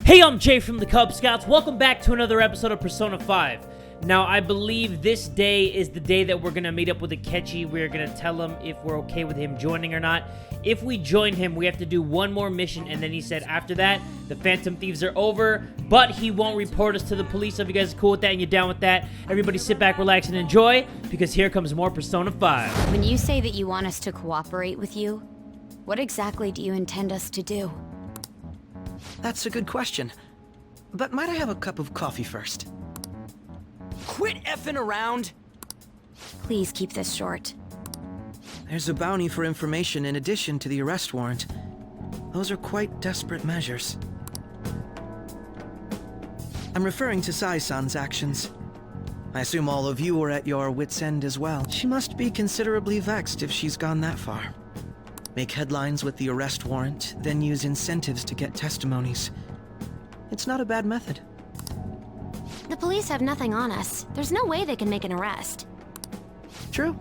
Hey, I'm Jay from the Cub Scouts. Welcome back to another episode of Persona 5. Now, I believe this day is the day that we're going to meet up with Akechi. We're going to tell him if we're okay with him joining or not. If we join him, we have to do one more mission, and then he said after that, the Phantom Thieves are over, but he won't report us to the police. So if you guys are cool with that and you're down with that, everybody sit back, relax, and enjoy, because here comes more Persona 5. When you say that you want us to cooperate with you, what exactly do you intend us to do? That's a good question. But might I have a cup of coffee first? Quit effing around! Please keep this short. There's a bounty for information in addition to the arrest warrant. Those are quite desperate measures. I'm referring to Sae-san's actions. I assume all of you are at your wits' end as well. She must be considerably vexed if she's gone that far. Make headlines with the arrest warrant, then use incentives to get testimonies. It's not a bad method. The police have nothing on us. There's no way they can make an arrest. True.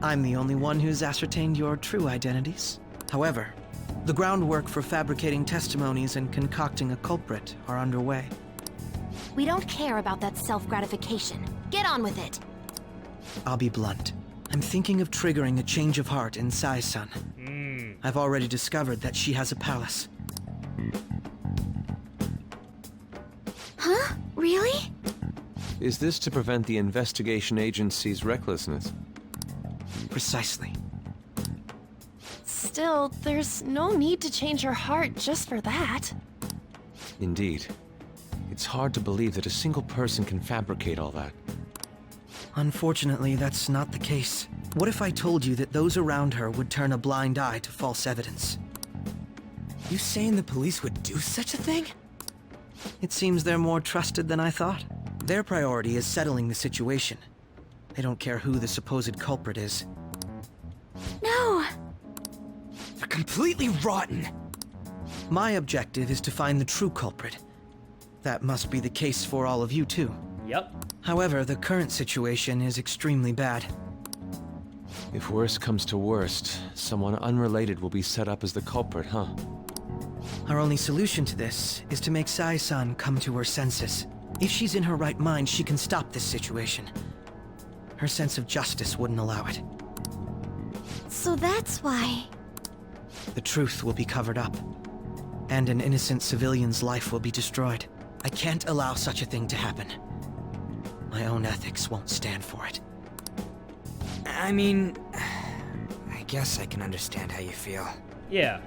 I'm the only one who's ascertained your true identities. However, the groundwork for fabricating testimonies and concocting a culprit are underway. We don't care about that self-gratification. Get on with it. I'll be blunt. I'm thinking of triggering a change of heart in Sae-san. I've already discovered that she has a palace. Huh? Really? Is this to prevent the investigation agency's recklessness? Precisely. Still, there's no need to change her heart just for that. Indeed. It's hard to believe that a single person can fabricate all that. Unfortunately, that's not the case. What if I told you that those around her would turn a blind eye to false evidence? You saying the police would do such a thing? It seems they're more trusted than I thought. Their priority is settling the situation. They don't care who the supposed culprit is. No! They're completely rotten! My objective is to find the true culprit. That must be the case for all of you too. Yep. However, the current situation is extremely bad. If worst comes to worst, someone unrelated will be set up as the culprit, huh? Our only solution to this is to make Sae-san come to her senses. If she's in her right mind, she can stop this situation. Her sense of justice wouldn't allow it. So that's why... The truth will be covered up, and an innocent civilian's life will be destroyed. I can't allow such a thing to happen. My own ethics won't stand for it. I mean, I guess I can understand how you feel. Yeah.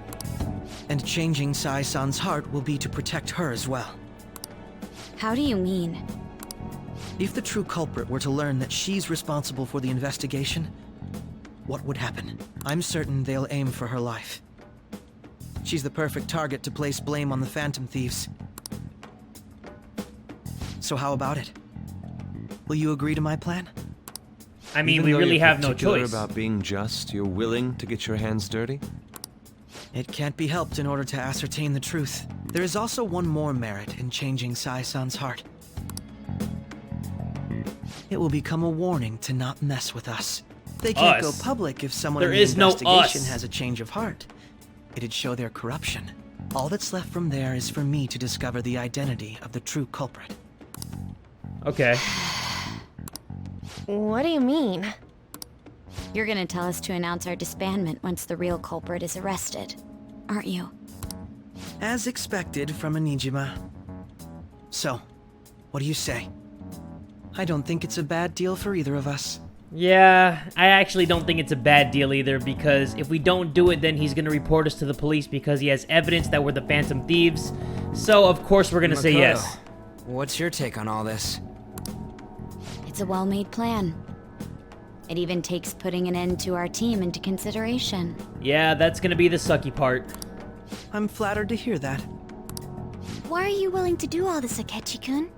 And changing Sae-san's heart will be to protect her as well. How do you mean? If the true culprit were to learn that she's responsible for the investigation, what would happen? I'm certain they'll aim for her life. She's the perfect target to place blame on the Phantom Thieves. So how about it? Will you agree to my plan? I mean, Even we though really you're have no particular choice. about being just, you're willing to get your hands dirty? It can't be helped in order to ascertain the truth. There is also one more merit in changing Sae-san's heart. It will become a warning to not mess with us. They can't go Us. public if someone There in the is no investigation us. has a change of heart. It'd show their corruption. All that's left from there is for me to discover the identity of the true culprit. Okay. What do you mean? You're gonna tell us to announce our disbandment once the real culprit is arrested, aren't you? As expected from a Najima. So, what do you say? I don't think it's a bad deal for either of us. Yeah, I actually don't think it's a bad deal either, because if we don't do it, then he's going to report us to the police because he has evidence that we're the Phantom Thieves. So, of course, we're going to say Makoto, yes. What's your take on all this? It's a well-made plan. It even takes putting an end to our team into consideration. Yeah, that's going to be the sucky part. I'm flattered to hear that. Why are you willing to do all this, Akechi-kun?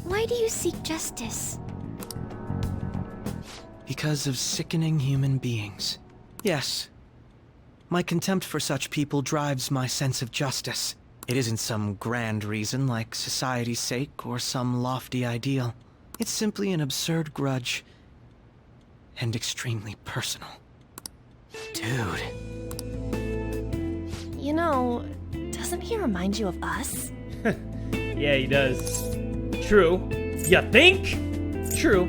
Why do you seek justice? Because of sickening human beings. Yes. My contempt for such people drives my sense of justice. It isn't some grand reason like society's sake or some lofty ideal. It's simply an absurd grudge. And extremely personal. Dude. You know, Doesn't he remind you of us? Yeah, he does. True. You think? True.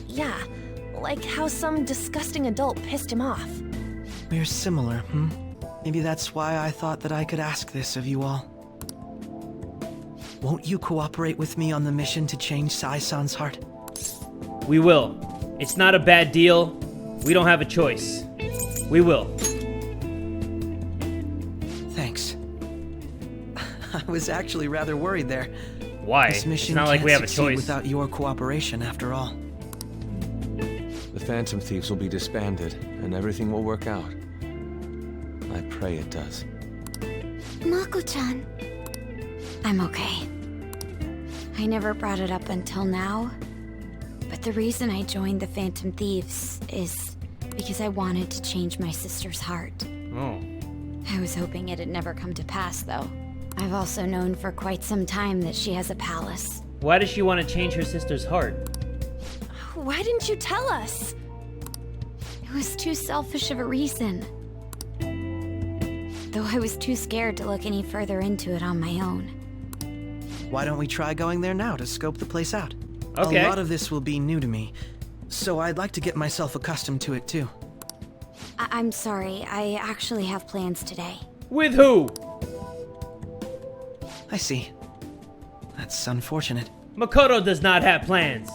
Yeah, like how some disgusting adult pissed him off. We're similar, hmm? Maybe that's why I thought that I could ask this of you all. Won't you cooperate with me on the mission to change Sae-san's heart? We will. It's not a bad deal. We don't have a choice. We will. Thanks. I was actually rather worried there. Why? This mission It's not like can't we have a succeed choice. without your cooperation, after all. The Phantom Thieves will be disbanded, and everything will work out. I pray it does. Mako-chan. I'm okay. I never brought it up until now, but the reason I joined the Phantom Thieves is because I wanted to change my sister's heart. Oh. I was hoping it'd never come to pass, though. I've also known for quite some time that she has a palace. Why does she want to change her sister's heart? Why didn't you tell us? It was too selfish of a reason. Though I was too scared to look any further into it on my own. Why don't we try going there now to scope the place out? Okay. A lot of this will be new to me, so I'd like to get myself accustomed to it too. I'm sorry, I actually have plans today. With who? I see. That's unfortunate. Makoto does not have plans.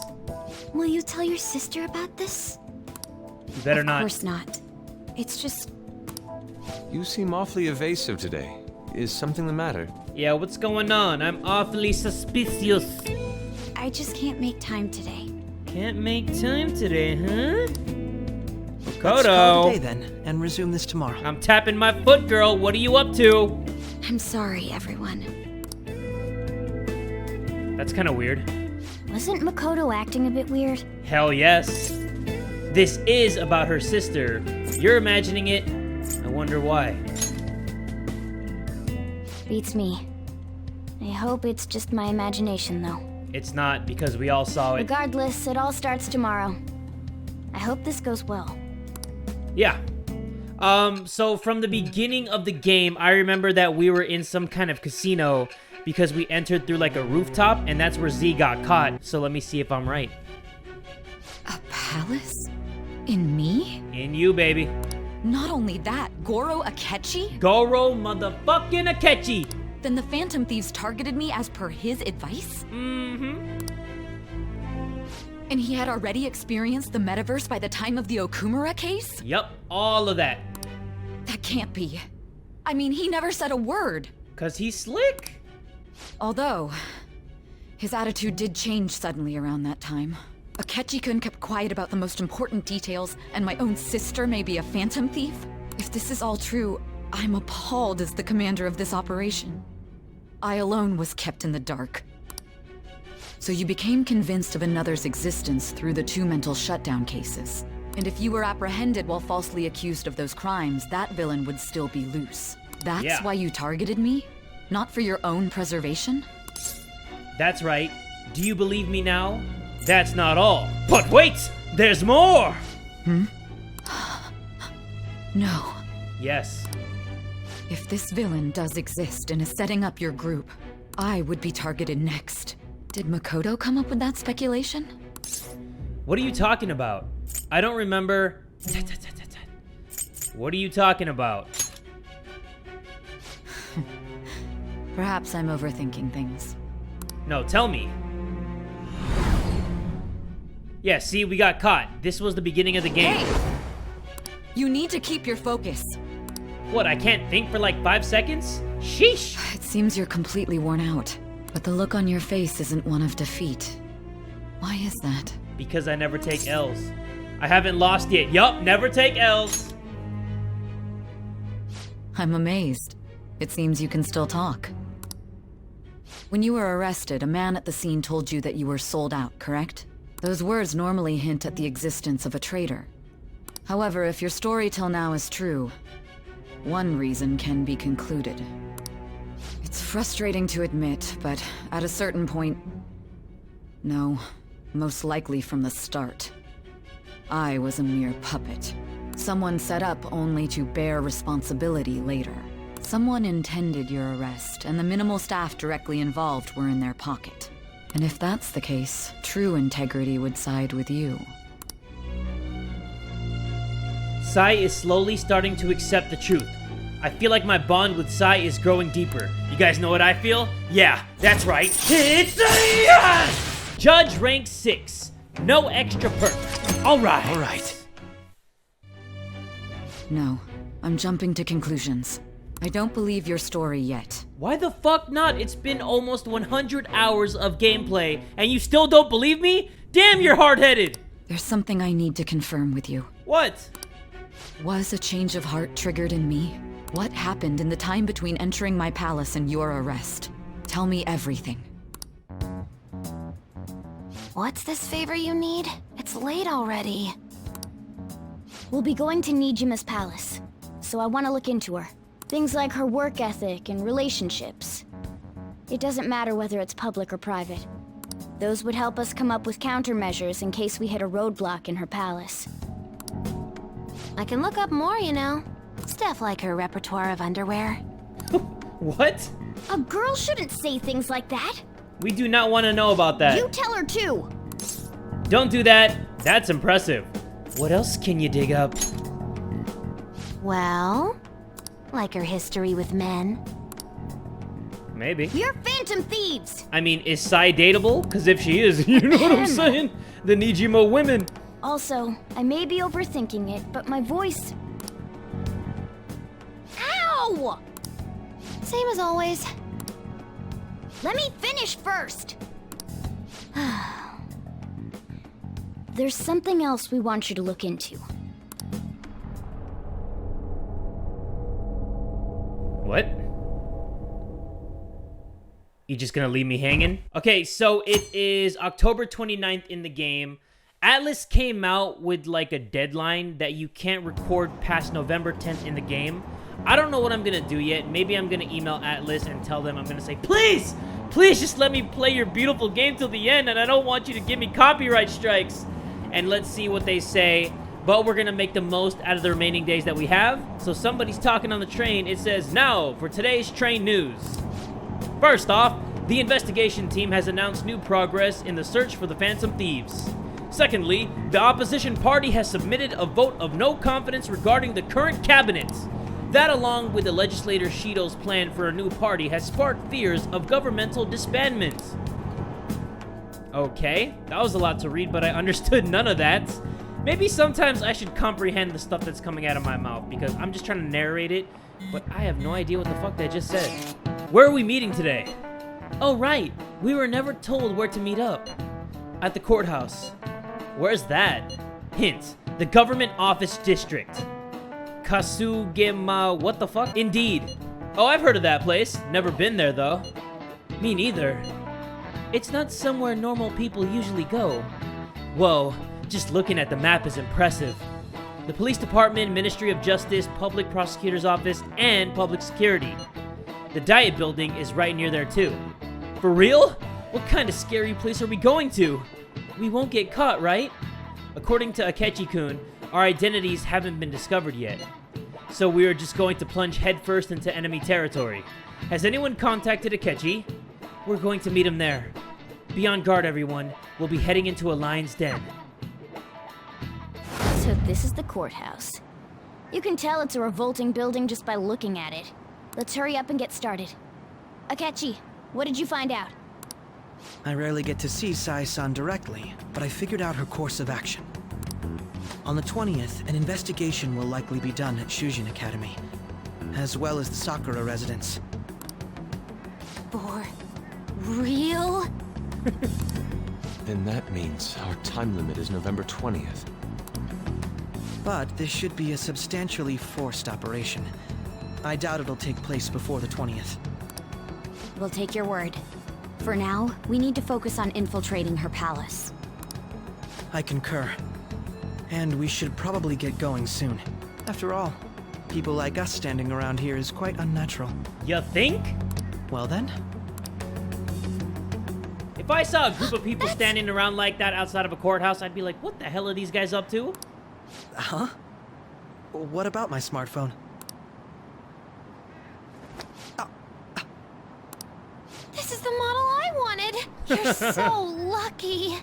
Will you tell your sister about this? You better Of not. course not. It's just... You seem awfully evasive today. Is something the matter? Yeah, what's going on? I'm awfully suspicious. I just can't make time today. Can't make time today, huh? Let's call it a Makoto. day then, and resume this tomorrow. I'm tapping my foot, girl. What are you up to? I'm sorry, everyone. That's kind of weird. Wasn't Makoto acting a bit weird? Hell yes. This is about her sister. You're imagining it. I wonder why. Beats me. I hope it's just my imagination, though. It's not, because we all saw it. Regardless, it all starts tomorrow. I hope this goes well. Yeah. So from the beginning of the game, I remember that we were in some kind of casino because we entered through like a rooftop, and that's where Z got caught. So let me see if I'm right. A palace? In me? In you, baby. Not only that, Goro Akechi? Goro motherfucking Akechi. Then the Phantom Thieves targeted me as per his advice? Mm-hmm. And he had already experienced the metaverse by the time of the Okumura case? Yup, all of that. That can't be. I mean, he never said a word. Cause he's slick. Although, his attitude did change suddenly around that time. Akechi-kun kept quiet about the most important details, and my own sister may be a phantom thief? If this is all true, I'm appalled as the commander of this operation. I alone was kept in the dark. So you became convinced of another's existence through the two mental shutdown cases. And if you were apprehended while falsely accused of those crimes, that villain would still be loose. That's why you targeted me? Not for your own preservation? That's right. Do you believe me now? That's not all. But wait! There's more! No. Yes. If this villain does exist and is setting up your group, I would be targeted next. Did Makoto come up with that speculation? What are you talking about? I don't remember. What are you talking about? Perhaps I'm overthinking things. No, tell me. Yeah, see, we got caught. This was the beginning of the game. Hey! You need to keep your focus. What, I can't think for like 5 seconds? Sheesh! It seems you're completely worn out, but the look on your face isn't one of defeat. Why is that? Because I never take L's. I haven't lost yet. Yup, never take L's. I'm amazed. It seems you can still talk. When you were arrested, a man at the scene told you that you were sold out, correct? Those words normally hint at the existence of a traitor. However, if your story till now is true, one reason can be concluded. It's frustrating to admit, but at a certain point... No, most likely from the start. I was a mere puppet. someone set up only to bear responsibility later. Someone intended your arrest, and the minimal staff directly involved were in their pocket. And if that's the case, true integrity would side with you. Sae is slowly starting to accept the truth. I feel like my bond with Sae is growing deeper. You guys know what I feel? Yeah, that's right. It's a yes! Judge rank 6. No extra perks. Alright. Alright. No, I'm jumping to conclusions. I don't believe your story yet. Why the fuck not? It's been almost 100 hours of gameplay, and you still don't believe me? Damn, you're hard-headed! There's something I need to confirm with you. What? Was a change of heart triggered in me? What happened in the time between entering my palace and your arrest? Tell me everything. What's this favor you need? It's late already. We'll be going to Najima's palace, so I want to look into her. Things like her work ethic and relationships. It doesn't matter whether it's public or private. Those would help us come up with countermeasures in case we hit a roadblock in her palace. I can look up more, you know. Stuff like her repertoire of underwear. What? A girl shouldn't say things like that. We do not want to know about that. You tell her too. Don't do that. That's impressive. What else can you dig up? Well, like her history with men. Maybe. You're phantom thieves! I mean, is Sae dateable? Because if she is, you know what I'm saying? The Najima women. Also, I may be overthinking it, but my voice... Ow! Same as always. Let me finish first! There's something else we want you to look into. What? You just gonna leave me hanging? Okay, so it is October 29th in the game. Atlas came out with like a deadline that you can't record past November 10th in the game. I don't know what I'm gonna do yet. Maybe I'm gonna email Atlas and tell them I'm gonna say, please, please just let me play your beautiful game till the end, and I don't want you to give me copyright strikes. And let's see what they say. But we're gonna make the most out of the remaining days that we have. So somebody's talking on the train. It says, now for today's train news. First off, the investigation team has announced new progress in the search for the Phantom Thieves. Secondly, the opposition party has submitted a vote of no confidence regarding the current cabinet. That, along with the legislator Shido's plan for a new party, has sparked fears of governmental disbandment. Okay, that was a lot to read, but I understood none of that. Maybe sometimes I should comprehend the stuff that's coming out of my mouth, because I'm just trying to narrate it, but I have no idea what the fuck they just said. Where are we meeting today? Oh, right. We were never told where to meet up. At the courthouse. Where's that? Hint. The government office district. Kasugema, what the fuck? Indeed. Oh, I've heard of that place. Never been there, though. Me neither. It's not somewhere normal people usually go. Whoa, just looking at the map is impressive. The police department, Ministry of Justice, Public Prosecutor's Office, and Public Security. The Diet Building is right near there, too. For real? What kind of scary place are we going to? We won't get caught, right? According to Akechi-kun, our identities haven't been discovered yet. So we are just going to plunge headfirst into enemy territory. Has anyone contacted Akechi? We're going to meet him there. Be on guard, everyone. We'll be heading into a lion's den. So this is the courthouse. You can tell it's a revolting building just by looking at it. Let's hurry up and get started. Akechi, what did you find out? I rarely get to see Sae-san directly, but I figured out her course of action. On the 20th, an investigation will likely be done at Shujin Academy, as well as the Sakura residence. For real? Then that means our time limit is November 20th. But this should be a substantially forced operation. I doubt it'll take place before the 20th. We'll take your word. For now, we need to focus on infiltrating her palace. I concur. And we should probably get going soon. After all, people like us standing around here is quite unnatural. You think? Well then? If I saw a group of people standing around like that outside of a courthouse, I'd be like, what the hell are these guys up to? Huh? What about my smartphone? This is the model I wanted. You're so lucky.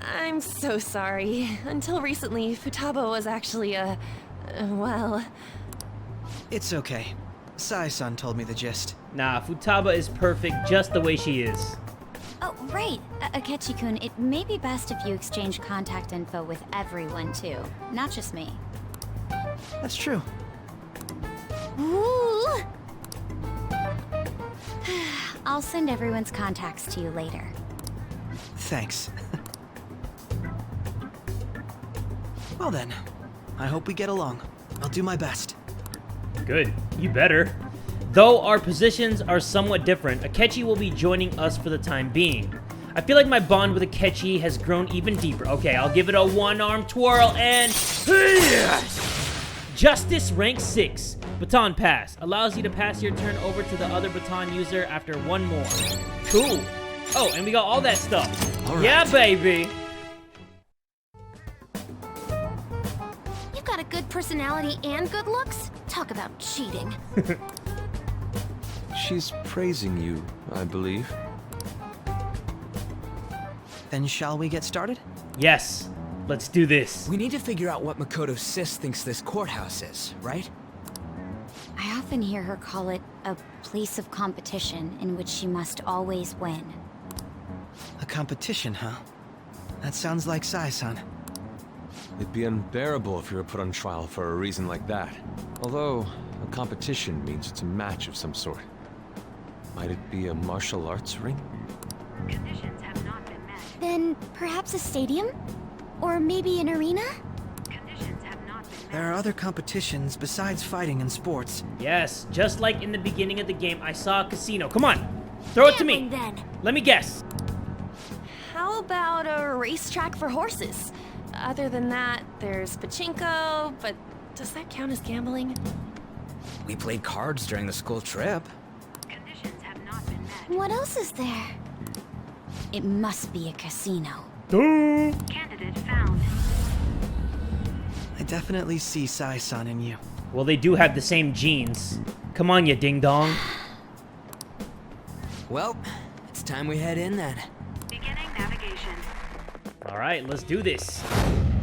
I'm so sorry. Until recently, Futaba was actually well... It's okay. Sae-san told me the gist. Nah, Futaba is perfect just the way she is. Oh, right. Akechi-kun, it may be best if you exchange contact info with everyone, too. Not just me. That's true. Ooh! I'll send everyone's contacts to you later. Thanks. Well then, I hope we get along. I'll do my best. Good. You better. Though our positions are somewhat different, Akechi will be joining us for the time being. I feel like my bond with Akechi has grown even deeper. Okay, I'll give it a one-arm twirl and... Justice rank 6. Baton pass. Allows you to pass your turn over to the other baton user after one more. Cool. Oh, and we got all that stuff. All right. Yeah, baby. You've got a good personality and good looks? Talk about cheating. She's praising you, I believe. Then shall we get started? Yes. Let's do this. We need to figure out what Makoto's sis thinks this courthouse is, right? I often hear her call it a place of competition in which she must always win. A competition, huh? That sounds like Sae-san. It'd be unbearable if you were put on trial for a reason like that. Although, a competition means it's a match of some sort. Might it be a martial arts ring? Conditions have not been met. Then perhaps a stadium? Or maybe an arena? Conditions have not been met. There are other competitions besides fighting and sports. Yes, just like in the beginning of the game, I saw a casino. Come on. Throw it to me. Gambling, then. Let me guess. How about a racetrack for horses? Other than that, there's pachinko, but does that count as gambling? We played cards during the school trip. Conditions have not been met. What else is there? It must be a casino. Candidate found. I definitely see Sae-san in you. Well, they do have the same genes. Come on, you ding-dong. Well, it's time we head in then. Beginning navigation. All right, let's do this.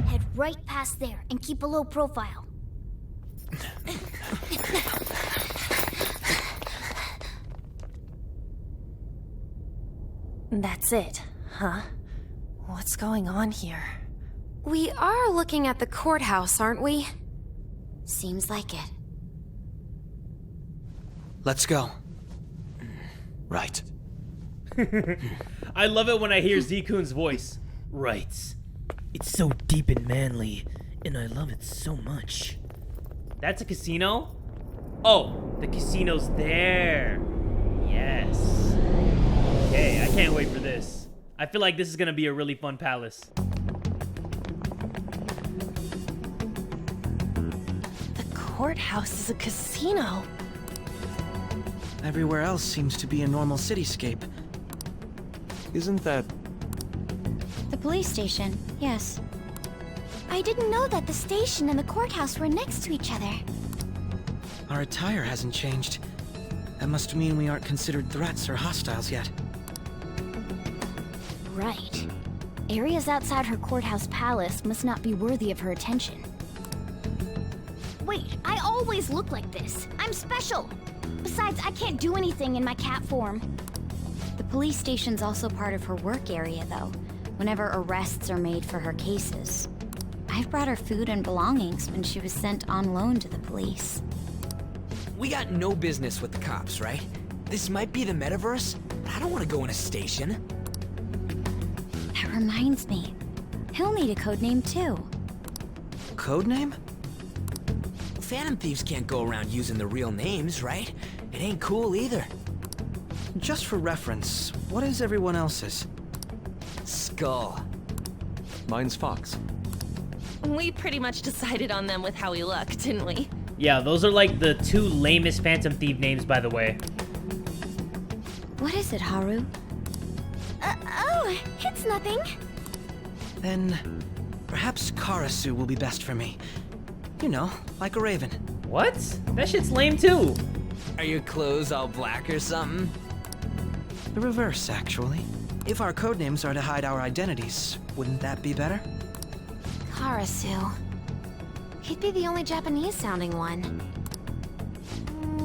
Head right past there and keep a low profile. That's it, huh? What's going on here? We are looking at the courthouse, aren't we? Seems like it. Let's go. Right. I love it when I hear Z-Kun's voice. Right. It's so deep and manly, and I love it so much. That's a casino? Oh, the casino's there. Yes. Okay, I can't wait for this. I feel like this is gonna be a really fun palace. The courthouse is a casino. Everywhere else seems to be a normal cityscape. Isn't that... The police station, yes. I didn't know that the station and the courthouse were next to each other. Our attire hasn't changed. That must mean we aren't considered threats or hostiles yet. Right. Areas outside her courthouse palace must not be worthy of her attention. Wait, I always look like this. I'm special. Besides, I can't do anything in my cat form. The police station's also part of her work area, though, whenever arrests are made for her cases. I've brought her food and belongings when she was sent on loan to the police. We got no business with the cops, right? This might be the metaverse, but I don't want to go in a station. That reminds me. He'll need a codename, too. Codename? Phantom thieves can't go around using the real names, right? It ain't cool either. Just for reference, what is everyone else's? Skull. Mine's Fox. We pretty much decided on them with how we look, didn't we? Yeah, those are like the two lamest Phantom Thief names, by the way. What is it, Haru? Oh, it's nothing. Then, Perhaps Karasu will be best for me. You know, like a raven. What? That shit's lame too. Are your clothes all black or something? The reverse, actually. If our codenames are to hide our identities, wouldn't that be better? Karasu. He'd be the only Japanese-sounding one.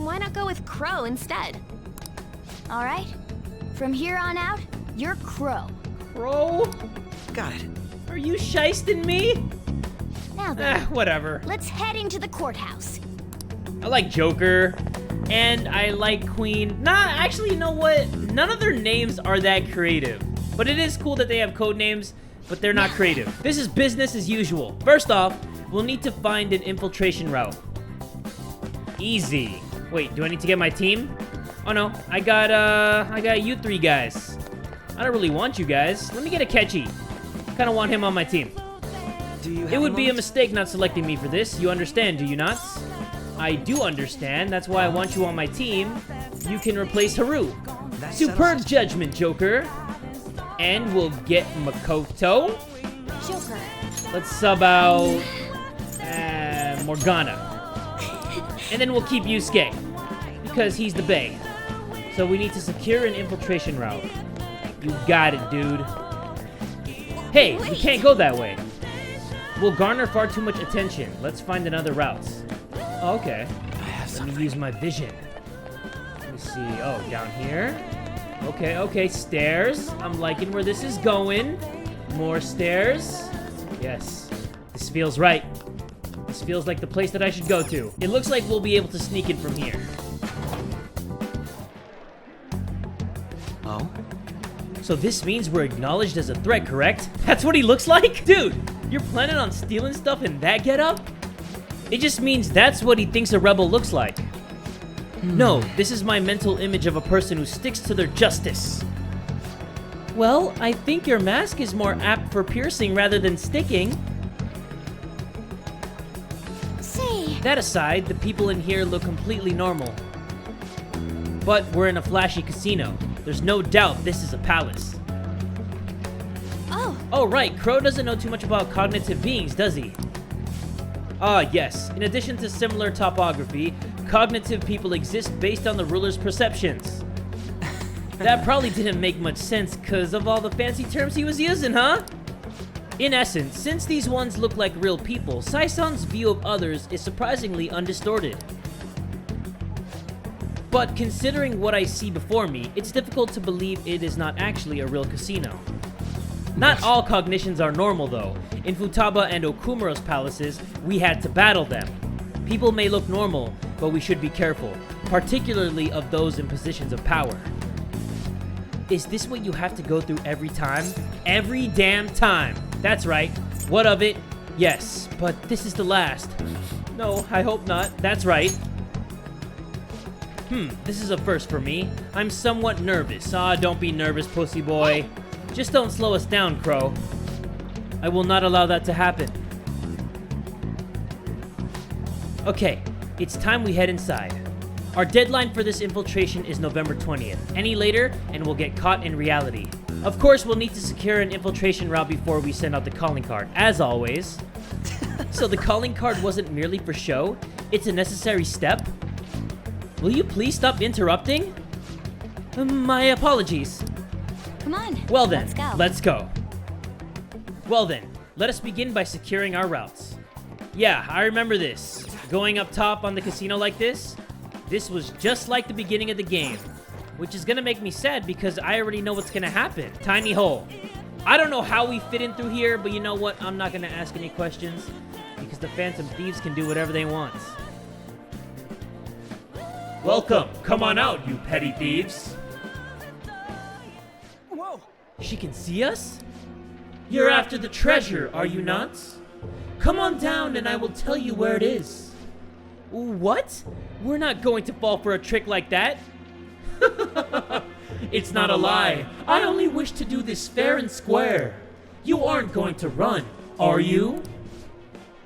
Why not go with Crow instead? All right. From here on out, you're Crow. Bro, Got it. are you shysting me? Now then, Whatever. let's head into the courthouse. I like Joker, and I like Queen. Nah, actually, you know what? None of their names are that creative. But it is cool that they have code names, but they're not creative. This is business as usual. First off, we'll need to find an infiltration route. Easy. Wait, do I need to get my team? Oh no, I got you three guys. I don't really want you guys. Let me get Akechi. Kinda want him on my team. Do you have It would be a moment? mistake not selecting me for this. You understand, do you not? I do understand. That's why I want you on my team. You can replace Haru. That Superb settles it. judgment, Joker. And we'll get Makoto. Joker. Let's sub out Morgana. And then we'll keep Yusuke, because he's the bae. So we need to secure an infiltration route. You got it, dude. Hey, we can't go that way. We'll garner far too much attention. Let's find another route. Oh, okay. Let me use my vision. Let me see. Oh, down here. Okay, okay, stairs. I'm liking where this is going. More stairs. Yes. This feels right. This feels like the place that I should go to. It looks like we'll be able to sneak in from here. Oh? So this means we're acknowledged as a threat, correct? That's what he looks like? Dude, you're planning on stealing stuff in that getup? It just means that's what he thinks a rebel looks like. No, this is my mental image of a person who sticks to their justice. Well, I think your mask is more apt for piercing rather than sticking. See, That aside, the people in here look completely normal. But we're in a flashy casino. There's no doubt this is a palace. Oh, right, Crow doesn't know too much about cognitive beings, does he? Ah, yes. In addition to similar topography, cognitive people exist based on the ruler's perceptions. That probably didn't make much sense because of all the fancy terms he was using, huh? In essence, since these ones look like real people, Sae-san's view of others is surprisingly undistorted. But considering what I see before me, it's difficult to believe it is not actually a real casino. Not all cognitions are normal though. In Futaba and Okumura's palaces, we had to battle them. People may look normal, but we should be careful, particularly of those in positions of power. Is this what you have to go through every time? Every damn time! That's right. What of it? Yes, but this is the last. No, I hope not. That's right. This is a first for me. I'm somewhat nervous. Ah, don't be nervous, pussy boy. Just don't slow us down, Crow. I will not allow that to happen. Okay, it's time we head inside. Our deadline for this infiltration is November 20th. Any later, and we'll get caught in reality. Of course, we'll need to secure an infiltration route before we send out the calling card, as always. So the calling card wasn't merely for show, it's a necessary step? Will you please stop interrupting? My apologies. come on. Well then, Let's go. let's go. Well then, let us begin by securing our routes. Yeah, I remember this. Going up top on the casino like this was just like the beginning of the game. Which is gonna make me sad because I already know what's gonna happen. Tiny hole. I don't know how we fit in through here, but you know what? I'm not gonna ask any questions because the Phantom Thieves can do whatever they want. Welcome. Come on out, you petty thieves. Whoa! She can see us? You're after the treasure, are you not? Come on down and I will tell you where it is. What? We're not going to fall for a trick like that. It's not a lie. I only wish to do this fair and square. You aren't going to run, are you?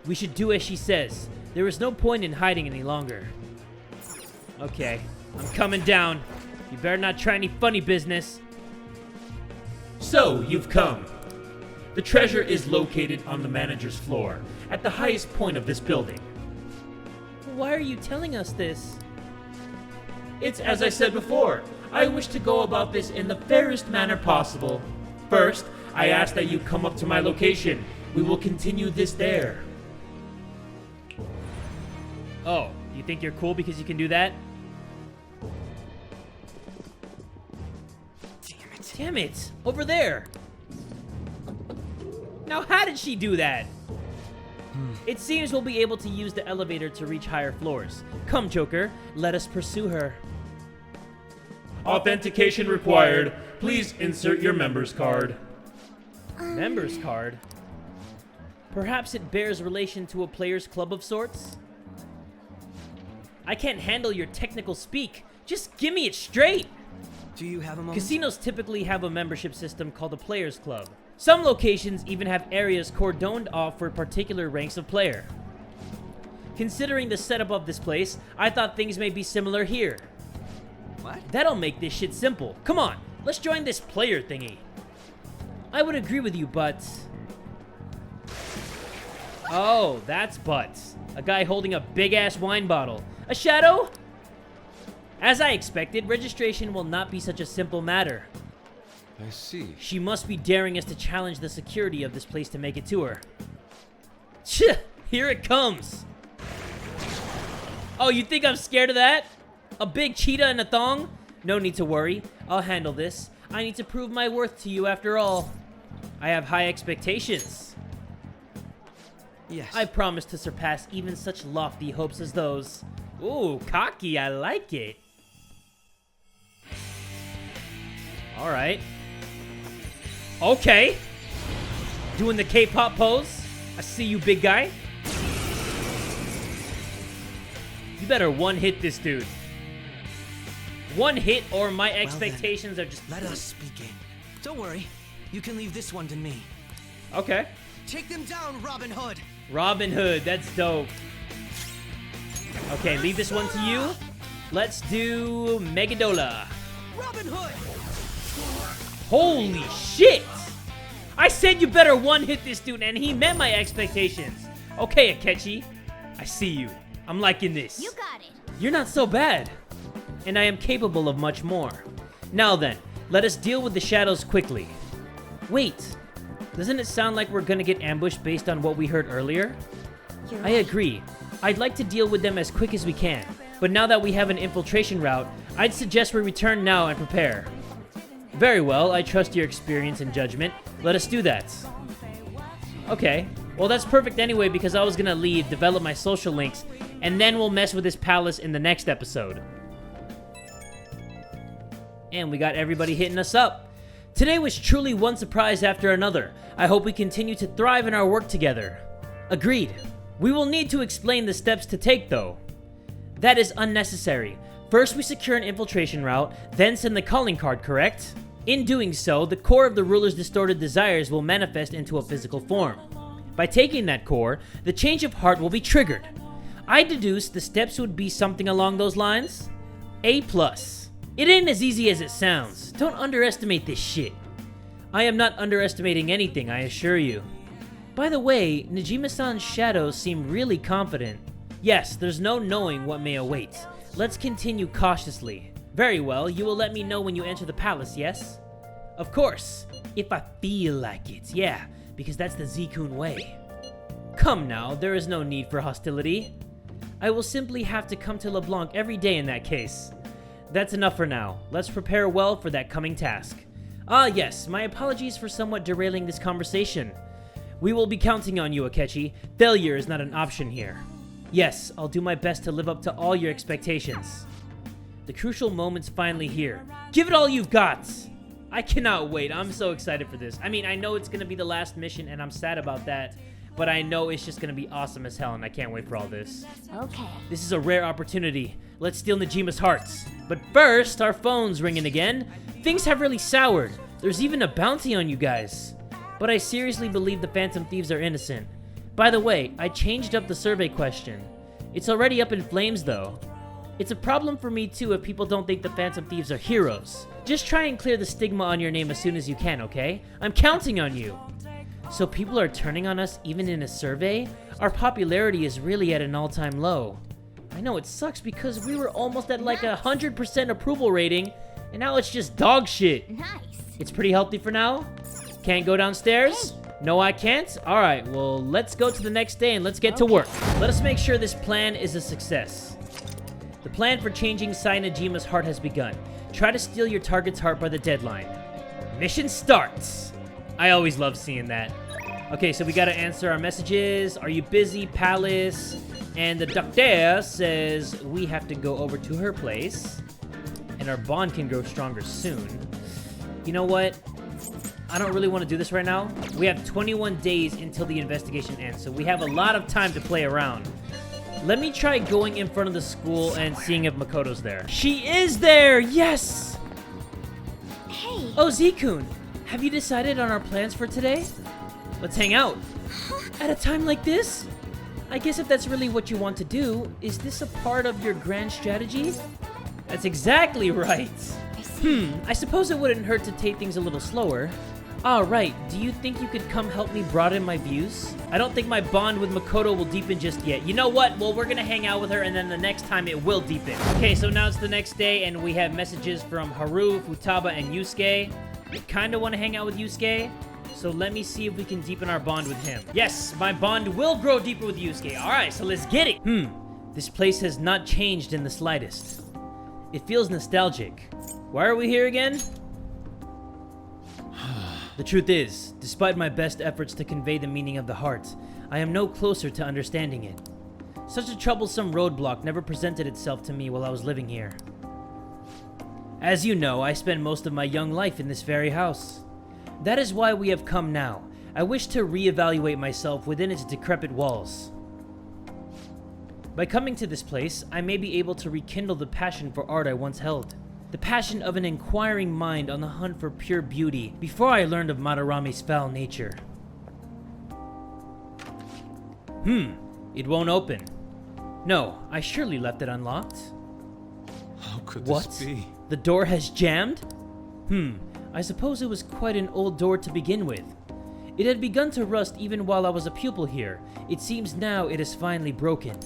We should do as she says. There is no point in hiding any longer. Okay, I'm coming down. You better not try any funny business. So, you've come. The treasure is located on the manager's floor, at the highest point of this building. Why are you telling us this? It's as I said before. I wish to go about this in the fairest manner possible. First, I ask that you come up to my location. We will continue this there. Oh, you think you're cool because you can do that? Damn it. Damn it! Over there! Now how did she do that? It seems we'll be able to use the elevator to reach higher floors. Come, Joker, let us pursue her. Authentication required. Please insert your member's card. Member's card? Perhaps it bears relation to a player's club of sorts? I can't handle your technical speak. Just give me it straight. Do you have a moment? Casinos typically have a membership system called a player's club. Some locations even have areas cordoned off for particular ranks of player. Considering the setup of this place, I thought things may be similar here. What? That'll make this shit simple. Come on, let's join this player thingy. I would agree with you, but... Oh, that's Butts. A guy holding a big-ass wine bottle. A shadow? As I expected, registration will not be such a simple matter. I see. She must be daring us to challenge the security of this place to make it to her. Here it comes. Oh, you think I'm scared of that? A big cheetah in a thong? No need to worry. I'll handle this. I need to prove my worth to you after all. I have high expectations. Yes. I promise to surpass even such lofty hopes as those. Ooh, cocky, I like it. Alright. Okay. Doing the K-pop pose. I see you, big guy. You better one-hit this dude. One hit or my expectations are just... Let us begin. Don't worry. You can leave this one to me. Okay. Take them down, Robin Hood! Robin Hood, that's dope. Okay, leave this one to you. Let's do Megadola. Robin Hood! Holy shit! I said you better one-hit this dude, and he met my expectations. Okay, Akechi. I see you. I'm liking this. You got it. You're not so bad. And I am capable of much more. Now then, let us deal with the shadows quickly. Wait. Doesn't it sound like we're gonna get ambushed based on what we heard earlier? You're I right. agree. I'd like to deal with them as quick as we can. But now that we have an infiltration route, I'd suggest we return now and prepare. Very well, I trust your experience and judgment. Let us do that. Okay, well that's perfect anyway because I was gonna leave, develop my social links, and then we'll mess with this palace in the next episode. And we got everybody hitting us up. Today was truly one surprise after another. I hope we continue to thrive in our work together. Agreed. We will need to explain the steps to take though. That is unnecessary. First we secure an infiltration route, then send the calling card, correct? In doing so, the core of the ruler's distorted desires will manifest into a physical form. By taking that core, the change of heart will be triggered. I deduce the steps would be something along those lines. A+. It ain't as easy as it sounds. Don't underestimate this shit. I am not underestimating anything, I assure you. By the way, Najima-san's shadows seem really confident. Yes, there's no knowing what may await. Let's continue cautiously. Very well, you will let me know when you enter the palace, yes? Of course, if I feel like it, yeah, because that's the Z-Kun way. Come now, there is no need for hostility. I will simply have to come to LeBlanc every day in that case. That's enough for now. Let's prepare well for that coming task. Ah yes, my apologies for somewhat derailing this conversation. We will be counting on you, Akechi. Failure is not an option here. Yes, I'll do my best to live up to all your expectations. The crucial moment's finally here. Give it all you've got! I cannot wait. I'm so excited for this. I mean, I know it's gonna be the last mission and I'm sad about that, but I know it's just gonna be awesome as hell and I can't wait for all this. Okay. This is a rare opportunity. Let's steal Najima's hearts. But first, our phone's ringing again. Things have really soured. There's even a bounty on you guys. But I seriously believe the Phantom Thieves are innocent. By the way, I changed up the survey question. It's already up in flames though. It's a problem for me too if people don't think the Phantom Thieves are heroes. Just try and clear the stigma on your name as soon as you can, okay? I'm counting on you. So people are turning on us even in a survey? Our popularity is really at an all-time low. I know it sucks because we were almost at like 100% approval rating, and now it's just dog shit. Nice. It's pretty healthy for now. Can't go downstairs? No, I can't? Alright, well, let's go to the next day and let's get to work. Let us make sure this plan is a success. The plan for changing Sae Najima's heart has begun. Try to steal your target's heart by the deadline. Mission starts! I always love seeing that. Okay, so we gotta answer our messages. Are you busy, Palace? And the doctor says we have to go over to her place. And our bond can grow stronger soon. You know what? I don't really want to do this right now. We have 21 days until the investigation ends, so we have a lot of time to play around. Let me try going in front of the school and seeing if Makoto's there. She is there! Yes! Hey. Oh, Z-Kun, have you decided on our plans for today? Let's hang out. At a time like this? I guess if that's really what you want to do, is this a part of your grand strategy? That's exactly right. I suppose it wouldn't hurt to take things a little slower. Right, do you think you could come help me broaden my views? I don't think my bond with Makoto will deepen just yet. You know what? Well, we're gonna hang out with her and then the next time it will deepen. Okay, so now it's the next day and we have messages from Haru, Futaba, and Yusuke. I kinda wanna hang out with Yusuke, so let me see if we can deepen our bond with him. Yes, my bond will grow deeper with Yusuke. Alright, so let's get it! This place has not changed in the slightest. It feels nostalgic. Why are we here again? The truth is, despite my best efforts to convey the meaning of the heart, I am no closer to understanding it. Such a troublesome roadblock never presented itself to me while I was living here. As you know, I spent most of my young life in this very house. That is why we have come now. I wish to reevaluate myself within its decrepit walls. By coming to this place, I may be able to rekindle the passion for art I once held. The passion of an inquiring mind on the hunt for pure beauty before I learned of Madarame's foul nature. It won't open. No, I surely left it unlocked. How could What? this be? The door has jammed? I suppose it was quite an old door to begin with. It had begun to rust even while I was a pupil here. It seems now it is finally broken.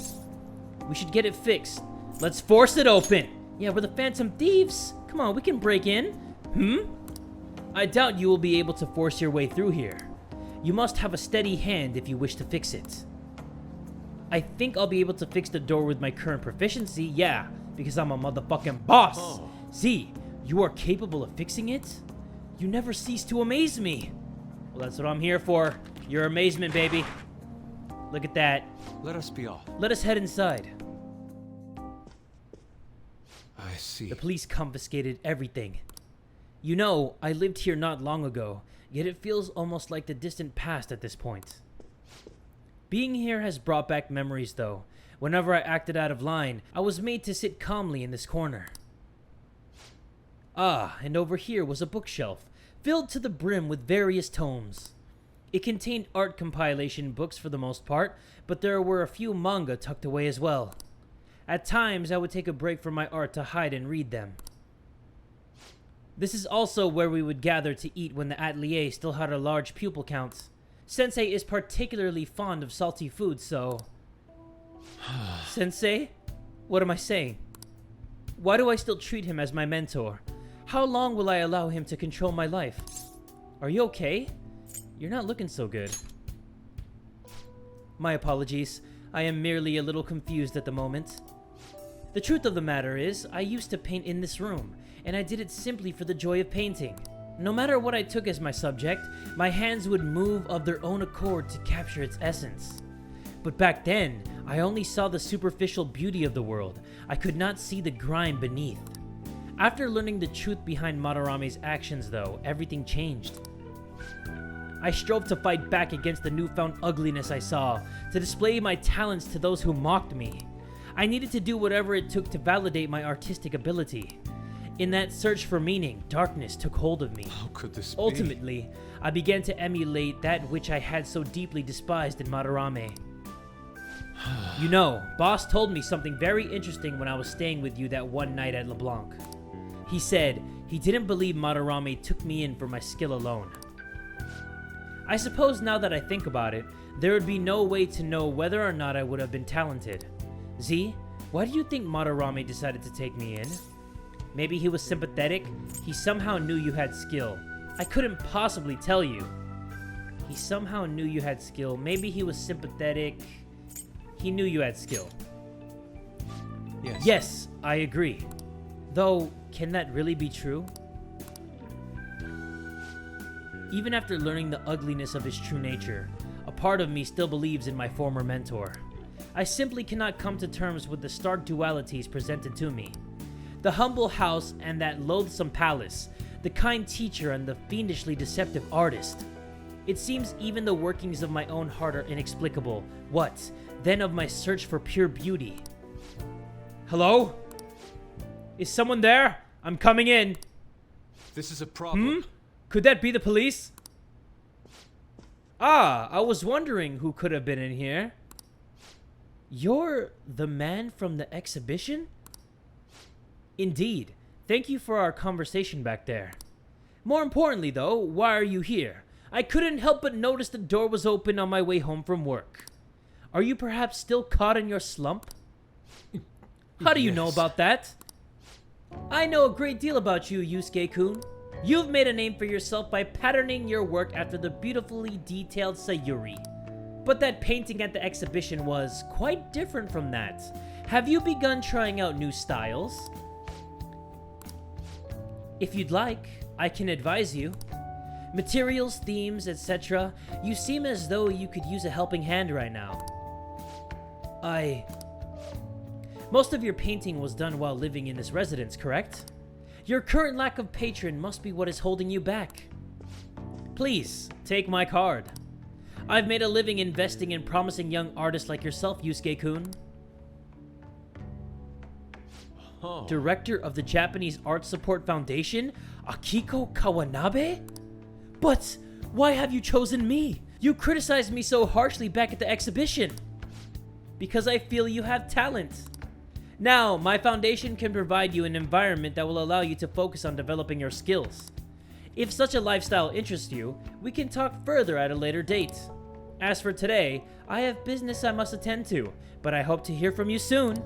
We should get it fixed. Let's force it open! Yeah, we're the Phantom Thieves. Come on, we can break in. I doubt you will be able to force your way through here. You must have a steady hand if you wish to fix it. I think I'll be able to fix the door with my current proficiency, yeah, because I'm a motherfucking boss. Oh. Z, you are capable of fixing it? You never cease to amaze me. Well, that's what I'm here for. Your amazement, baby. Look at that. Let us be off. Let us head inside. I see. The police confiscated everything. You know, I lived here not long ago, yet it feels almost like the distant past at this point. Being here has brought back memories, though. Whenever I acted out of line, I was made to sit calmly in this corner. And over here was a bookshelf, filled to the brim with various tomes. It contained art compilation books for the most part, but there were a few manga tucked away as well. At times, I would take a break from my art to hide and read them. This is also where we would gather to eat when the atelier still had a large pupil count. Sensei is particularly fond of salty food, so... Sensei? What am I saying? Why do I still treat him as my mentor? How long will I allow him to control my life? Are you okay? You're not looking so good. My apologies. I am merely a little confused at the moment. The truth of the matter is, I used to paint in this room, and I did it simply for the joy of painting. No matter what I took as my subject, my hands would move of their own accord to capture its essence. But back then, I only saw the superficial beauty of the world. I could not see the grime beneath. After learning the truth behind Madarame's actions, though, everything changed. I strove to fight back against the newfound ugliness I saw, to display my talents to those who mocked me. I needed to do whatever it took to validate my artistic ability. In that search for meaning, darkness took hold of me. How could this be? Ultimately, I began to emulate that which I had so deeply despised in Madarame. You know, Boss told me something very interesting when I was staying with you that one night at LeBlanc. He said he didn't believe Madarame took me in for my skill alone. I suppose now that I think about it, there would be no way to know whether or not I would have been talented. Z, why do you think Madarame decided to take me in? Maybe he was sympathetic? He somehow knew you had skill. I couldn't possibly tell you. He somehow knew you had skill. Maybe he was sympathetic. He knew you had skill. Yes. Yes, I agree. Though, can that really be true? Even after learning the ugliness of his true nature, a part of me still believes in my former mentor. I simply cannot come to terms with the stark dualities presented to me. The humble house and that loathsome palace, the kind teacher and the fiendishly deceptive artist. It seems even the workings of my own heart are inexplicable. What, then, of my search for pure beauty? Hello? Is someone there? I'm coming in. This is a problem. Could that be the police? Ah, I was wondering who could have been in here. You're the man from the exhibition? Indeed. Thank you for our conversation back there. More importantly, though, why are you here? I couldn't help but notice the door was open on my way home from work. Are you perhaps still caught in your slump? How do you know Yes. about that? I know a great deal about you, Yusuke-kun. You've made a name for yourself by patterning your work after the beautifully detailed Sayuri. But that painting at the exhibition was quite different from that. Have you begun trying out new styles? If you'd like, I can advise you. Materials, themes, etc. You seem as though you could use a helping hand right now. Most of your painting was done while living in this residence, correct? Your current lack of patron must be what is holding you back. Please, take my card. I've made a living investing in promising young artists like yourself, Yusuke-kun. Oh. Director of the Japanese Art Support Foundation, Akiko Kawanabe? But why have you chosen me? You criticized me so harshly back at the exhibition. Because I feel you have talent. Now, my foundation can provide you an environment that will allow you to focus on developing your skills. If such a lifestyle interests you, we can talk further at a later date. As for today, I have business I must attend to, but I hope to hear from you soon.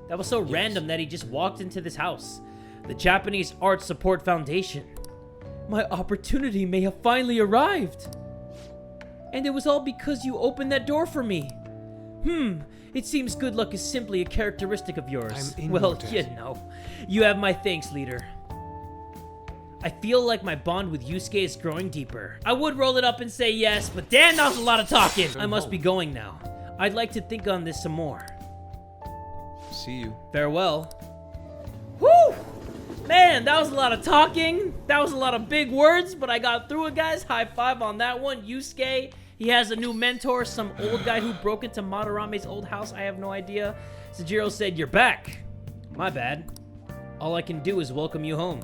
That was so random that he just walked into this house. The Japanese Art Support Foundation. My opportunity may have finally arrived. And it was all because you opened that door for me. It seems good luck is simply a characteristic of yours. I'm in Well, your debt. you know. You have my thanks, leader. I feel like my bond with Yusuke is growing deeper. I would roll it up and say yes, but damn, that was a lot of talking. I must be going now. I'd like to think on this some more. See you. Farewell. Woo! Man, that was a lot of talking. That was a lot of big words, but I got through it, guys. High five on that one. Yusuke, he has a new mentor, some old guy who broke into Madarame's old house. I have no idea. Sejiro said, "You're back." My bad. All I can do is welcome you home.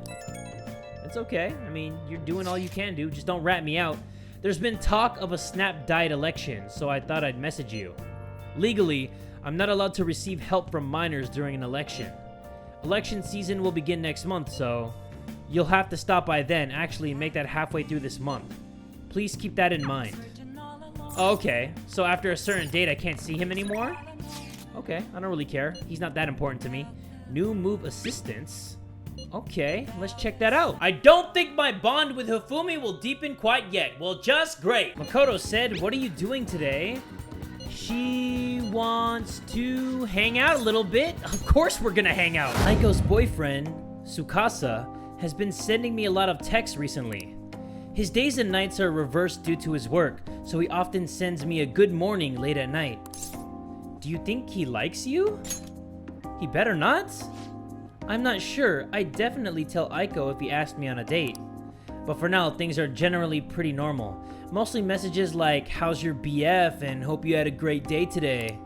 It's okay. I mean, you're doing all you can do. Just don't rat me out. There's been talk of a snap diet election, so I thought I'd message you. Legally, I'm not allowed to receive help from minors during an election. Election season will begin next month, so you'll have to stop by then. Actually, make that halfway through this month. Please keep that in mind. Okay, so after a certain date, I can't see him anymore? Okay, I don't really care. He's not that important to me. New move assistance. Okay, let's check that out. I don't think my bond with Hifumi will deepen quite yet. Well, just great. Makoto said, "What are you doing today?" She wants to hang out a little bit. Of course we're gonna hang out. Aiko's boyfriend, Tsukasa, has been sending me a lot of texts recently. His days and nights are reversed due to his work, so he often sends me a good morning late at night. Do you think he likes you? He better not. I'm not sure. I'd definitely tell Aiko if he asked me on a date. But for now, things are generally pretty normal. Mostly messages like, "How's your BF?" and "Hope you had a great day today."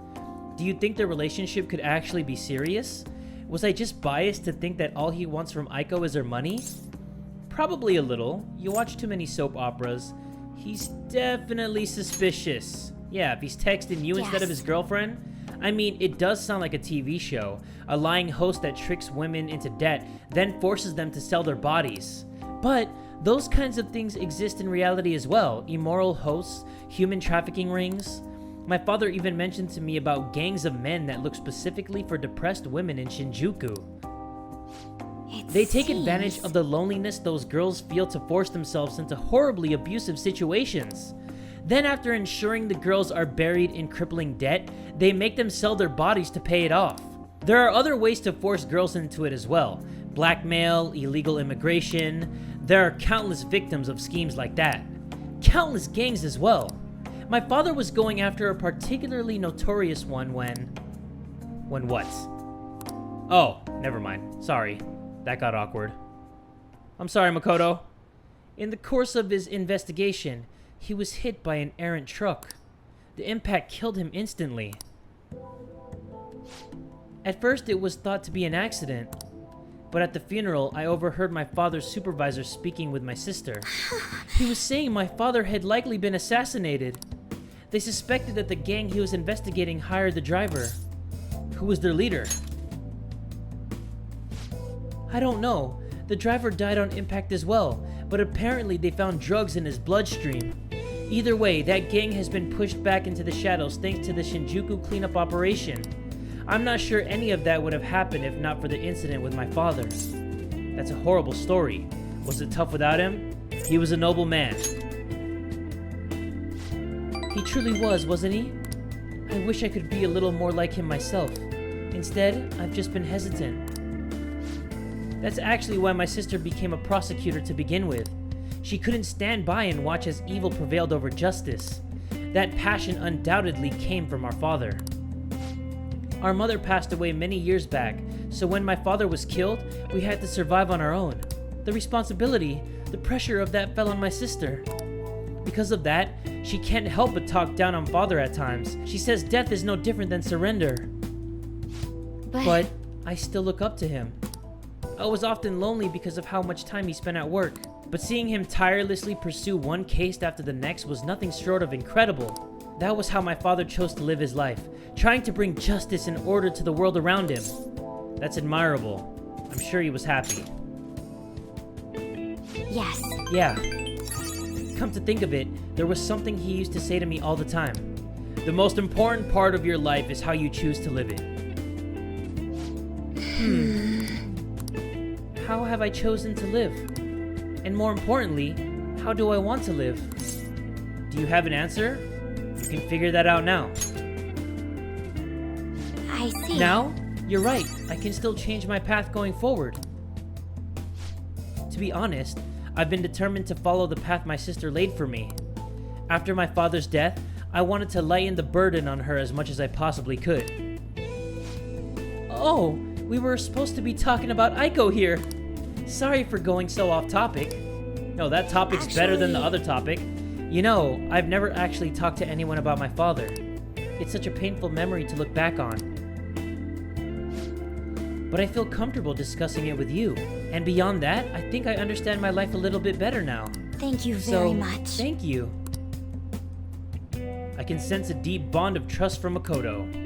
Do you think the relationship could actually be serious? Was I just biased to think that all he wants from Aiko is her money? Probably a little. You watch too many soap operas. He's definitely suspicious. Yeah, if he's texting you instead of his girlfriend. I mean, it does sound like a TV show. A lying host that tricks women into debt, then forces them to sell their bodies. But Those kinds of things exist in reality as well. Immoral hosts, human trafficking rings. My father even mentioned to me about gangs of men that look specifically for depressed women in Shinjuku. They take advantage of the loneliness those girls feel to force themselves into horribly abusive situations. Then after ensuring the girls are buried in crippling debt, they make them sell their bodies to pay it off. There are other ways to force girls into it as well. Blackmail, illegal immigration. There are countless victims of schemes like that. Countless gangs as well. My father was going after a particularly notorious one when what? Oh, never mind. Sorry. That got awkward. I'm sorry, Makoto. In the course of his investigation, he was hit by an errant truck. The impact killed him instantly. At first, it was thought to be an accident, but at the funeral, I overheard my father's supervisor speaking with my sister. He was saying my father had likely been assassinated. They suspected that the gang he was investigating hired the driver. Who was their leader? I don't know. The driver died on impact as well, but apparently they found drugs in his bloodstream. Either way, that gang has been pushed back into the shadows thanks to the Shinjuku cleanup operation. I'm not sure any of that would have happened if not for the incident with my father. That's a horrible story. Was it tough without him? He was a noble man. He truly was, wasn't he? I wish I could be a little more like him myself. Instead, I've just been hesitant. That's actually why my sister became a prosecutor to begin with. She couldn't stand by and watch as evil prevailed over justice. That passion undoubtedly came from our father. Our mother passed away many years back, so when my father was killed, we had to survive on our own. The responsibility, the pressure of that fell on my sister. Because of that, she can't help but talk down on father at times. She says death is no different than surrender. But I still look up to him. I was often lonely because of how much time he spent at work, but seeing him tirelessly pursue one case after the next was nothing short of incredible. That was how my father chose to live his life, trying to bring justice and order to the world around him. That's admirable. I'm sure he was happy. Yes. Yeah. Come to think of it, there was something he used to say to me all the time. The most important part of your life is how you choose to live it. How have I chosen to live? And more importantly, how do I want to live? Do you have an answer? You can figure that out now. I see. Now, you're right. I can still change my path going forward. To be honest, I've been determined to follow the path my sister laid for me. After my father's death, I wanted to lighten the burden on her as much as I possibly could. Oh, we were supposed to be talking about Aiko here. Sorry for going so off topic. No, that topic's better than the other topic. You know, I've never actually talked to anyone about my father. It's such a painful memory to look back on. But I feel comfortable discussing it with you. And beyond that, I think I understand my life a little bit better now. Thank you very much. Thank you. I can sense a deep bond of trust from Makoto.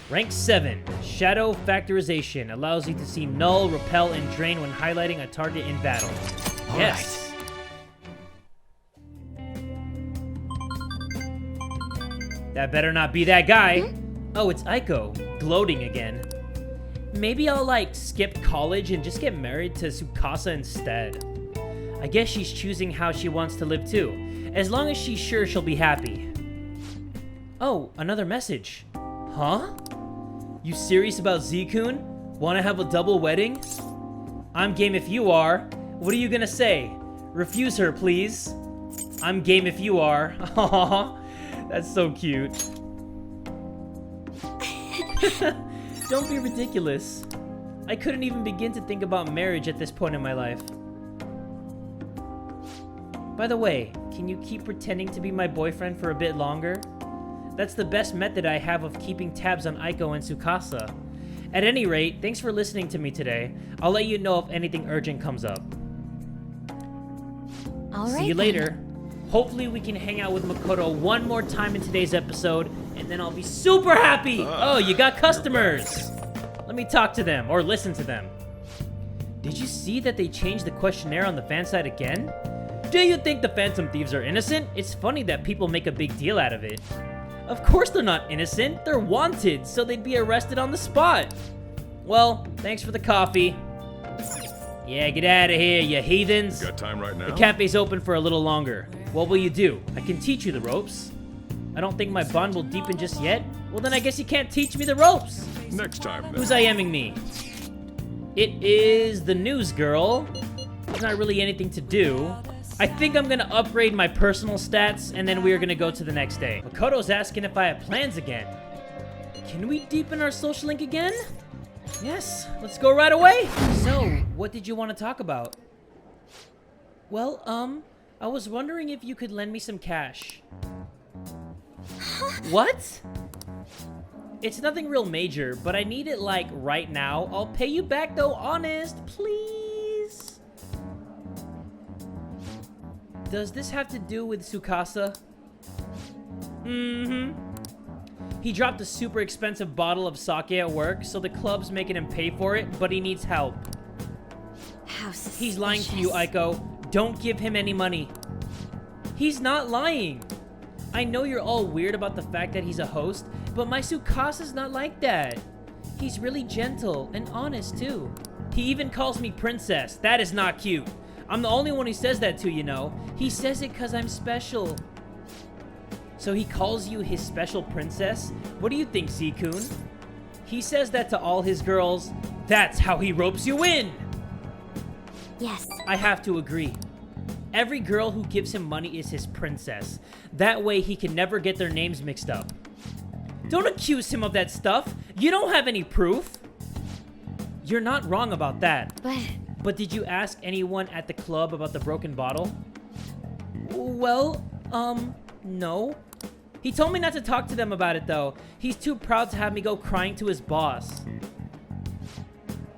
Rank 7, Shadow Factorization, allows you to see null, repel, and drain when highlighting a target in battle. Yes. That better not be that guy. Oh, it's Aiko, gloating again. Maybe I'll, skip college and just get married to Tsukasa instead. I guess she's choosing how she wants to live too, as long as she's sure she'll be happy. Oh, another message. Huh? You serious about Z-Kun? Wanna have a double wedding? I'm game if you are. What are you gonna say? Refuse her, please. I'm game if you are. Aww, that's so cute. Don't be ridiculous. I couldn't even begin to think about marriage at this point in my life. By the way, can you keep pretending to be my boyfriend for a bit longer? That's the best method I have of keeping tabs on Aiko and Tsukasa. At any rate, thanks for listening to me today. I'll let you know if anything urgent comes up. All right. See you later. Hopefully we can hang out with Makoto one more time in today's episode, and then I'll be super happy! Oh, you got customers! Let me talk to them, or listen to them. Did you see that they changed the questionnaire on the fan site again? Do you think the Phantom Thieves are innocent? It's funny that people make a big deal out of it. Of course they're not innocent. They're wanted, so they'd be arrested on the spot. Well, thanks for the coffee. Yeah, get out of here, you heathens. Got time right now? The cafe's open for a little longer. What will you do? I can teach you the ropes. I don't think my bond will deepen just yet. Well, then I guess you can't teach me the ropes. Next time, then. Who's IMing me? It is the news girl. There's not really anything to do. I think I'm gonna upgrade my personal stats, and then we are gonna go to the next day. Makoto's asking if I have plans again. Can we deepen our social link again? Yes, let's go right away. So, what did you want to talk about? Well, I was wondering if you could lend me some cash. What? It's nothing real major, but I need it, like, right now. I'll pay you back, though, honest, please. Does this have to do with Tsukasa? Mm-hmm. He dropped a super expensive bottle of sake at work, so the club's making him pay for it, but he needs help. How suspicious. He's lying to you, Aiko. Don't give him any money. He's not lying. I know you're all weird about the fact that he's a host, but my Tsukasa's not like that. He's really gentle and honest, too. He even calls me princess. That is not cute. I'm the only one who says that to, you know. He says it because I'm special. So he calls you his special princess? What do you think, Z-Kun? He says that to all his girls. That's how he ropes you in! Yes. I have to agree. Every girl who gives him money is his princess. That way he can never get their names mixed up. Don't accuse him of that stuff. You don't have any proof. You're not wrong about that. But did you ask anyone at the club about the broken bottle? Well, no. He told me not to talk to them about it, though. He's too proud to have me go crying to his boss.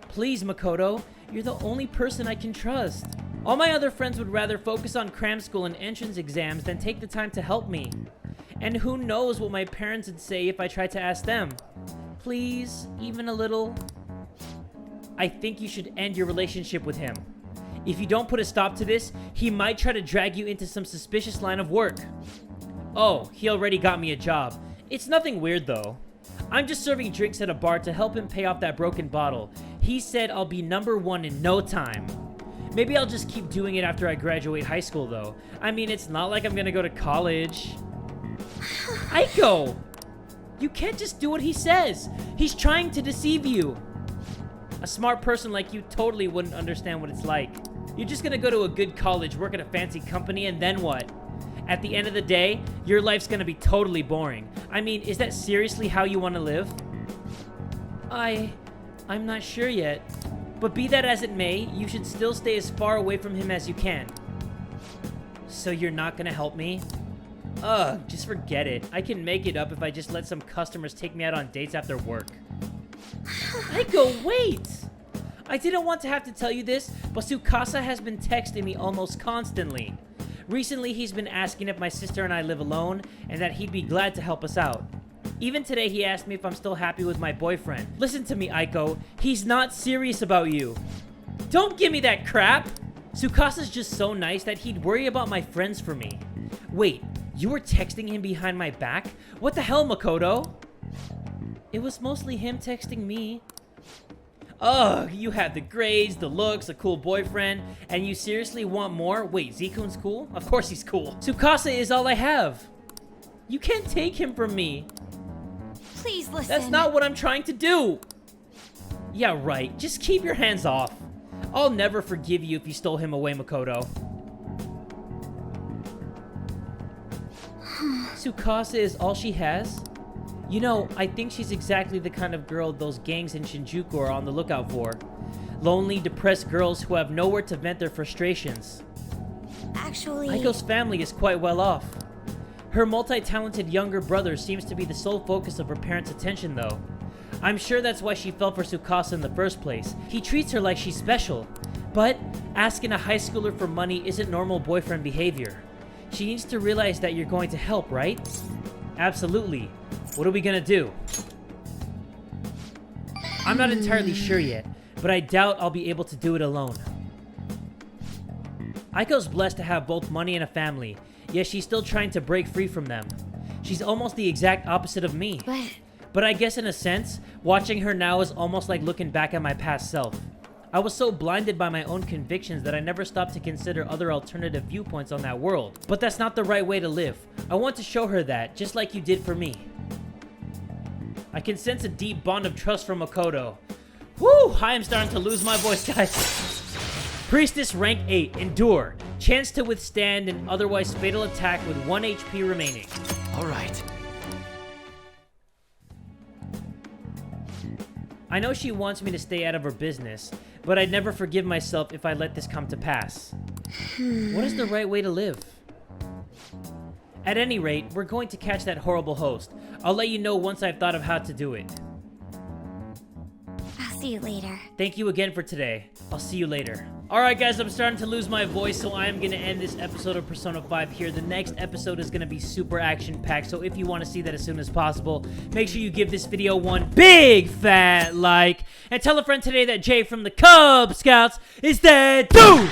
Please, Makoto, you're the only person I can trust. All my other friends would rather focus on cram school and entrance exams than take the time to help me. And who knows what my parents would say if I tried to ask them. Please, even a little. I think you should end your relationship with him. If you don't put a stop to this, he might try to drag you into some suspicious line of work. Oh, he already got me a job. It's nothing weird, though. I'm just serving drinks at a bar to help him pay off that broken bottle. He said I'll be #1 in no time. Maybe I'll just keep doing it after I graduate high school, though. I mean, it's not like I'm gonna go to college. Aiko! You can't just do what he says. He's trying to deceive you. A smart person like you totally wouldn't understand what it's like. You're just gonna go to a good college, work at a fancy company, and then what? At the end of the day, your life's gonna be totally boring. I mean, is that seriously how you want to live? I'm not sure yet. But be that as it may, you should still stay as far away from him as you can. So you're not gonna help me? Ugh, just forget it. I can make it up if I just let some customers take me out on dates after work. Aiko, wait! I didn't want to have to tell you this, but Tsukasa has been texting me almost constantly. Recently, he's been asking if my sister and I live alone, and that he'd be glad to help us out. Even today, he asked me if I'm still happy with my boyfriend. Listen to me, Aiko. He's not serious about you. Don't give me that crap! Tsukasa's just so nice that he'd worry about my friends for me. Wait, you were texting him behind my back? What the hell, Makoto? It was mostly him texting me. Ugh, you have the grades, the looks, a cool boyfriend, and you seriously want more? Wait, Z-Kun's cool? Of course he's cool. Tsukasa is all I have. You can't take him from me. Please listen. That's not what I'm trying to do. Yeah, right. Just keep your hands off. I'll never forgive you if you stole him away, Makoto. Tsukasa is all she has? You know, I think she's exactly the kind of girl those gangs in Shinjuku are on the lookout for. Lonely, depressed girls who have nowhere to vent their frustrations. Actually... Aiko's family is quite well off. Her multi-talented younger brother seems to be the sole focus of her parents' attention, though. I'm sure that's why she fell for Tsukasa in the first place. He treats her like she's special. But asking a high schooler for money isn't normal boyfriend behavior. She needs to realize that you're going to help, right? Absolutely. What are we gonna do? I'm not entirely sure yet. but I doubt I'll be able to do it alone. Aiko's blessed to have both money and a family, yet she's still trying to break free from them. She's almost the exact opposite of me. But I guess in a sense, watching her now is almost like looking back at my past self. I was so blinded by my own convictions that I never stopped to consider other alternative viewpoints on that world. But that's not the right way to live. I want to show her that, just like you did for me. I can sense a deep bond of trust from Makoto. Woo! I am starting to lose my voice, guys. Priestess rank 8, Endure. Chance to withstand an otherwise fatal attack with 1 HP remaining. Alright. I know she wants me to stay out of her business, but I'd never forgive myself if I let this come to pass. What is the right way to live? At any rate, we're going to catch that horrible host. I'll let you know once I've thought of how to do it. I'll see you later. Thank you again for today. I'll see you later. Alright guys, I'm starting to lose my voice, so I am going to end this episode of Persona 5 here. The next episode is going to be super action-packed, so if you want to see that as soon as possible, make sure you give this video one big fat like, and tell a friend today that Jay from the Kubz Scouts is dead too!